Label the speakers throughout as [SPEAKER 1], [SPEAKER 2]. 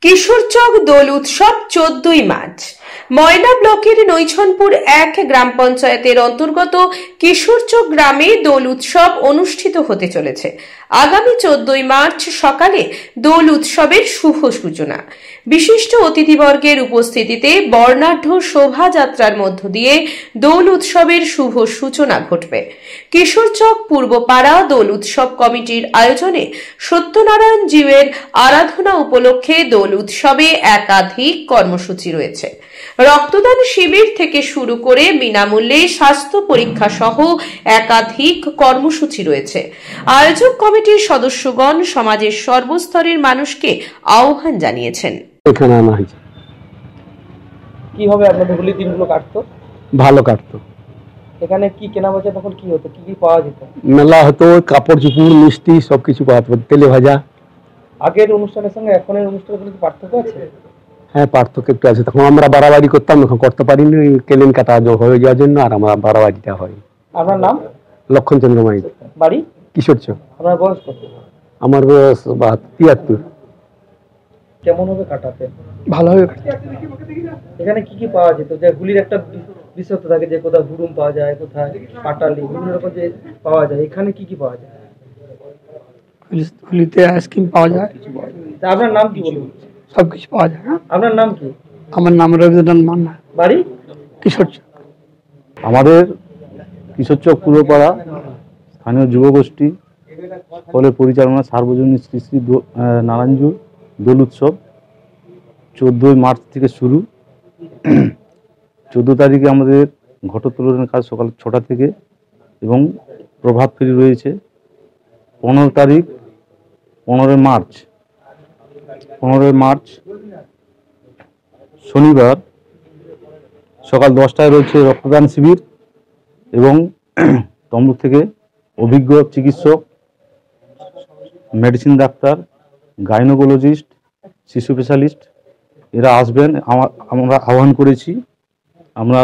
[SPEAKER 1] কিশোরচক দোল উৎসব 14ই মার্চ ময়না ব্লকের নৈছনপুর 1 গ্রাম পঞ্চায়েতের অন্তর্গত কিশোরচক গ্রামে দোল উৎসব অনুষ্ঠিত হতে চলেছে। আগামী 14ই মার্চ সকালে দোল উৎসবের শুভ সূচনা। বিশিষ্ট অতিথিবর্গের উপস্থিতিতে বর্ণাঢ্য শোভাযাত্রার মধ্য দিয়ে দোল উৎসবের শুভ সূচনা ঘটবে। কিশোরচক পূর্বপাড়া দোল উৎসব কমিটির আয়োজনে সত্যনারায়ণ জীবের আরাধনা উপলক্ষে দোল উৎসবে একাধিক কর্মসূচি রয়েছে। রক্তদান শিবির থেকে শুরু করে বিনামূল্যে স্বাস্থ্য পরীক্ষা সহ একাধিক কর্মসূচি রয়েছে। আয়োজক কমিটির সদস্যগণ সমাজের সর্বস্তরের মানুষকে আহ্বান জানিয়েছেন।
[SPEAKER 2] এখানে আনা হয়েছে।
[SPEAKER 3] কিভাবে আপনাদের হোলির দিনগুলো কাটতো?
[SPEAKER 2] ভালো কাটতো।
[SPEAKER 3] এখানে কি কেনা বেচা তখন কি হতো, কি কি পাওয়া যেত?
[SPEAKER 2] মেলা হতো, কাপড় চোপড়, মিষ্টি সবকিছু পাওয়া যেত, তেলে ভাজা।
[SPEAKER 3] আগের অনুষ্ঠানের সঙ্গে এখনের অনুষ্ঠানের কোনো পার্থক্য আছে?
[SPEAKER 2] হ্যাঁ, পার্থক্য একটু আছে। তখন আমরা বাড়াবাড়ি করতাম, এখন করতে পারিনি, কেলেন কাটা হয়ে যাওয়ার জন্য, আর আমার বাড়াবাড়িটা হয়।
[SPEAKER 3] আপনার নাম?
[SPEAKER 2] লক্ষণচন্দ্র মাইতি।
[SPEAKER 3] বাড়ি?
[SPEAKER 2] কিশোরচক।
[SPEAKER 3] আপনার বয়স কত?
[SPEAKER 2] আমার বয়স 73।
[SPEAKER 3] কেমন হবে কাটাতে?
[SPEAKER 2] ভালোভাবে।
[SPEAKER 3] এখানে কি কি পাওয়া যেত? যে হোলির একটা বিশেষত্ব থাকে, যে কোথাও হুড়ুম পাওয়া যায়, কোথায় পাটালি, বিভিন্ন রকম যে পাওয়া যায়, এখানে কি কি পাওয়া যায়?
[SPEAKER 4] হোলিতে আইসক্রিম পাওয়া যায়।
[SPEAKER 3] আপনার নাম কি বলুন?
[SPEAKER 4] সবকিছু পাওয়া যায়।
[SPEAKER 3] আপনার নাম কি?
[SPEAKER 4] আমার নাম রবীন্দ্রনাথ মান্না।
[SPEAKER 3] বাড়ি?
[SPEAKER 4] কিশোরচক।
[SPEAKER 5] আমাদের কিশোরচক পূর্বপাড়া স্থানীয় যুবগোষ্ঠী ফলে পরিচালনা সার্বজনীন শ্রী শ্রী নারায়ণজীর দোল উৎসব 14ই মার্চ থেকে শুরু। 14 তারিখে আমাদের ঘটোত্তোলনের কাজ সকাল 6টা থেকে এবং প্রভাত ফেরি রয়েছে। 15 তারিখ 15 মার্চ শনিবার সকাল 10টায় রয়েছে রক্তদান শিবির এবং তমলুক থেকে অভিজ্ঞ চিকিৎসক, মেডিসিন ডাক্তার, গাইনোকোলজিস্ট, শিশু স্পেশালিস্ট এরা আসবেন। আমরা আহ্বান করেছি। আমরা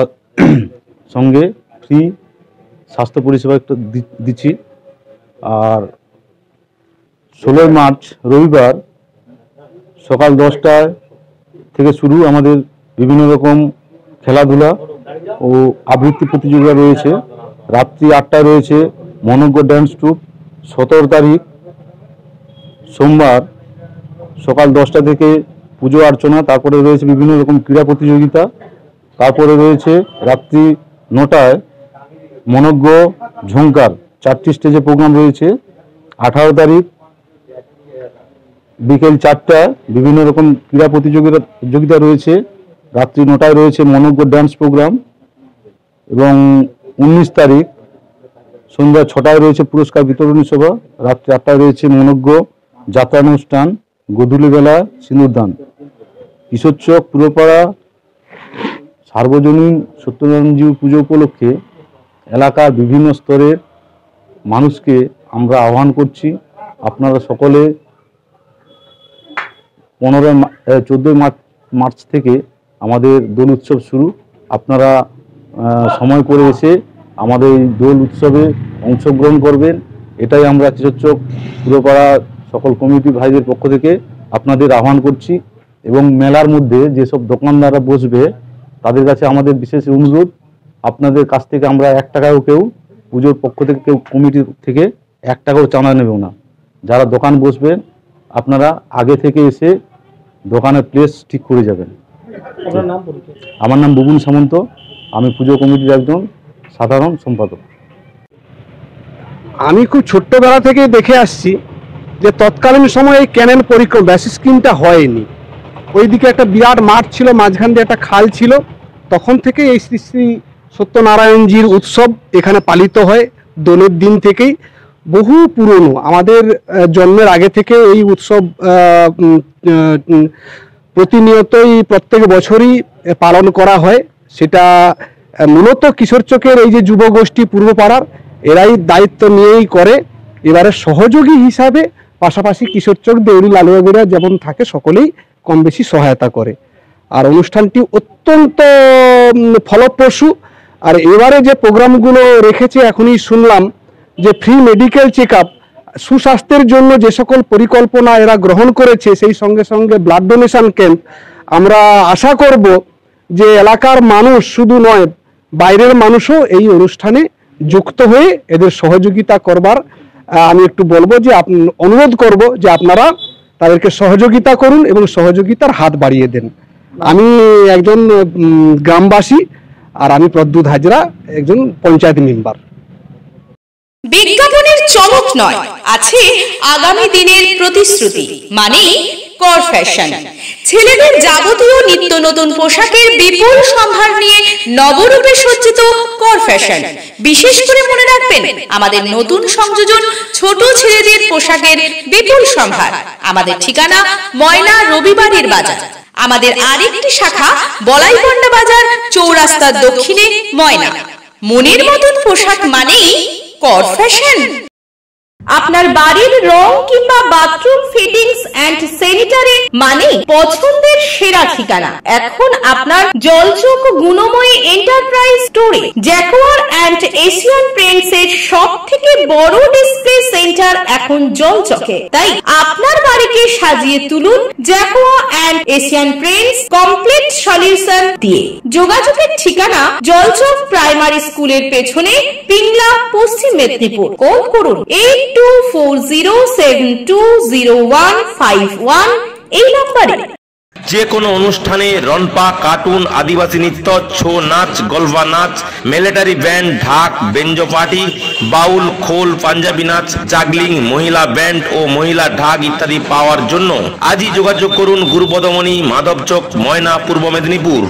[SPEAKER 5] সঙ্গে ফ্রি স্বাস্থ্য পরিষেবা একটা দিচ্ছি। আর 16 মার্চ রবিবার সকাল 10টায় থেকে শুরু আমাদের বিভিন্ন রকম খেলাধুলা ও আবৃত্তি প্রতিযোগিতা রয়েছে। রাত্রি 8টায় রয়েছে মনোজ্ঞ ড্যান্স ট্রুপ। 17 তারিখ সোমবার সকাল 10টা থেকে পুজো অর্চনা, তারপরে রয়েছে বিভিন্ন রকম ক্রীড়া প্রতিযোগিতা, তারপরে রয়েছে রাত্রি 9টায় মনোজ্ঞ ঝঙ্কার, 4টি স্টেজে প্রোগ্রাম রয়েছে। 18 তারিখ বিকেল 4টায় বিভিন্ন রকম ক্রীড়া প্রতিযোগিতা রয়েছে। রাত্রি 9টায় রয়েছে মনোজ্ঞ ড্যান্স প্রোগ্রাম এবং 19 তারিখ সন্ধ্যা 6টায় রয়েছে পুরস্কার বিতরণী সভা। রাত্রি 8টায় রয়েছে মনোজ্ঞ যাত্রানুষ্ঠান, গোধূলি বেলা সিঁদুরদান। কিশোরচক পূর্বপাড়া সার্বজনীন সত্যনারায়ণজী পুজো উপলক্ষে এলাকার বিভিন্ন স্তরের মানুষকে আমরা আহ্বান করছি। আপনারা সকলে 14 মার্চ থেকে আমাদের দোল উৎসব শুরু। আপনারা সময় করে এসে আমাদের এই দোল উৎসবে অংশগ্রহণ করবেন, এটাই আমরা কিশোরচক পূর্বপাড়া সকল কমিটি ভাইদের পক্ষ থেকে আপনাদের আহ্বান করছি। এবং মেলার মধ্যে যেসব দোকানদাররা বসবে তাদের কাছে আমাদের বিশেষ অনুরোধ, আপনাদের কাছ থেকে আমরা 1 টাকাও কেউ পুজোর পক্ষ থেকে, কেউ কমিটি থেকে 1 টাকাও চাঁদা নেব না। যারা দোকান বসবেন আপনারা আগে থেকে এসে দোকানের প্লেস ঠিক করে যাবেন। আমার নাম বুবুন সামন্ত, আমি পুজো কমিটির একজন সাধারণ সম্পাদক।
[SPEAKER 2] আমি খুব ছোট্টবেলা থেকে দেখে আসছি যে তৎকালীন সময়ে এই ক্যানেল পরিক্রমা বেসিস স্কিমটা হয়নি। ওইদিকে একটা বিরাট মাঠ ছিল, মাঝখান দিয়ে একটা খাল ছিল। তখন থেকে এই শ্রী শ্রী সত্যনারায়ণজীর উৎসব এখানে পালিত হয়। দোলের দিন থেকেই বহু পুরনো, আমাদের জন্মের আগে থেকে এই উৎসব প্রতিনিয়তই প্রত্যেক বছরই পালন করা হয়। সেটা মূলত কিশোরচকের এই যে যুবগোষ্ঠী পূর্বপাড়ার এরাই দায়িত্ব নিয়েই করে। এবারে সহযোগী হিসাবে পাশাপাশি কিশোরচক দেউরি লালুয়াগুড়া যেমন থাকে সকলেই কম বেশি সহায়তা করে। আর অনুষ্ঠানটি অত্যন্ত ফলপ্রসূ। আর এবারে যে প্রোগ্রামগুলো রেখেছে এখনই শুনলাম যে ফ্রি মেডিকেল চেক আপ সুস্বাস্থ্যের জন্য যে সকল পরিকল্পনা এরা গ্রহণ করেছে, সেই সঙ্গে সঙ্গে ব্লাড ডোনেশন ক্যাম্প, আমরা আশা করব যে এলাকার মানুষ শুধু নয়, বাইরের মানুষও এই অনুষ্ঠানে যুক্ত হয়ে এদের সহযোগিতা করবার আমি একটু বলবো যে অনুরোধ করব যে আপনারা তাদেরকে সহযোগিতা করুন এবং সহযোগিতার হাত বাড়িয়ে দেন। আমি একজন গ্রামবাসী, আর আমি প্রদ্যুৎ হাজরা, একজন পঞ্চায়েত মেম্বার।
[SPEAKER 1] বিজ্ঞাপনের চমক নয়, আছে আগামী দিনের প্রতিশ্রুতি, মানে কর ফ্যাশন। ছেলেদের যাবতীয় নিত্য নতুন পোশাকের বিপুল সম্ভার নিয়ে নবরূপে সজ্জিত কর ফ্যাশন। বিশেষ করে মনে রাখবেন, আমাদের নতুন সংযোজন ছোট ছেলেদের পোশাকের বিপুল সম্ভার। আমাদের ঠিকানা ময়না রবিবারের বাজার। আমাদের আরেকটি শাখা বলাইপন্ডা বাজার, চৌরাস্তার দক্ষিণে ময়না। মনের মতন পোশাক মানেই কর ফ্যাশন। আপনার বাড়ির রং কিংবা বাথরুম ফিটিংস এন্ড স্যানিটারি মানে পছন্দের সেরা ঠিকানা এখন আপনার জলচক গুণময়ী এন্টারপ্রাইজ স্টোরে। জ্যাকোয়ার এন্ড এশিয়ান পেইন্টস এর সবথেকে বড় ডিসপ্লে সেন্টার এখন জলচকে। তাই আপনার বাড়িকে সাজিয়ে তুলুন Jaquar and Asian Paints complete solution দিয়ে। যোগাযোগের ঠিকানা জলচক প্রাইমারি স্কুলের পেছনে, পিংলা, পশ্চিম মেদিনীপুর। কল করুন 8240720151 এই নম্বরে।
[SPEAKER 6] যে কোনো অনুষ্ঠানে রনপা, কার্টুন, আদিবাসী নৃত্য, ছৌ নাচ, গলফা নাচ, মিলিটারি ব্যান্ড, ঢাক, বেঞ্জো পার্টি, বাউল, খোল, পাঞ্জাবি নাচ, জাগলিং, মহিলা ব্যান্ড ও মহিলা ঢাক ইত্যাদি পাওয়ার জন্য আজই যোগাযোগ করুন গুরুপদমণি, মাধবচক, ময়না, পূর্ব মেদিনীপুর।